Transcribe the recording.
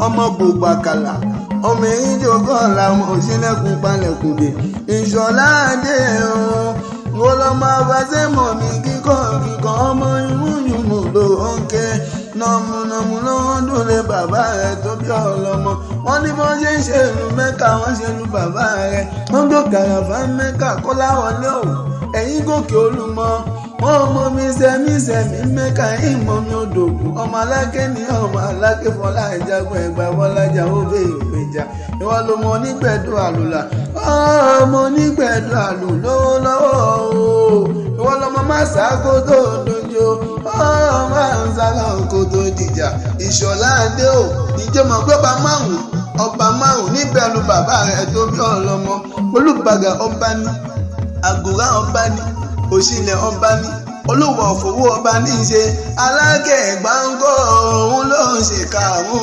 ọmọ gbogbo àkàlà ọmọ èyí jogún ọ̀la ọmọ òṣìlẹ̀kùn palẹ̀kùn dé ìṣọ̀lá adé o wọ́n lọ máa bá sẹ́mọ̀ mi kíkọ́ ọmọ ìmúyùmù ló ń ké nọmúnọmú ló ń dúró bàbá rẹ̀ tó bí ọlọ́mọ wọ́n ní bọ́n ṣe ń ṣe ìlú mẹ́ka wọ́n ṣe lu bàbá rẹ̀ wọ́n gbọ́ kàràfà mẹ́ka kọ́láwọlé o ẹ̀yìn gòkè olúmọ wọ́n mọ mi sẹ́mi mẹ́ka ìmọ̀ mi odògùn ọmọ aláké ní ọmọ aláké fọlá ìjagun ẹ̀gbà fọlájà ó bẹ ìpèjà ìwọ ló mọ onígbẹ̀dọ̀ àlùlà ọmọ onígbẹ̀dọ̀ àlù lọ́wọ́lọ́wọ́ o ìwọ lọmọ má sáko tó dojú ọmọ àǹsálà kó tó dìjà ìṣọ̀lá adé o ìjọmọ̀ pé ọba márùn níbẹ̀ lu bàbá rẹ̀ tó bí ọlọ́mọ olùbàgà ọba ní àgùrá ọba ní òṣìlẹ̀ ọba ní olówó ọ̀fọ̀wọ́ ọba ní í ṣe alákẹ́ gbáǹgọ́ òun ló ń ṣèkà àwọn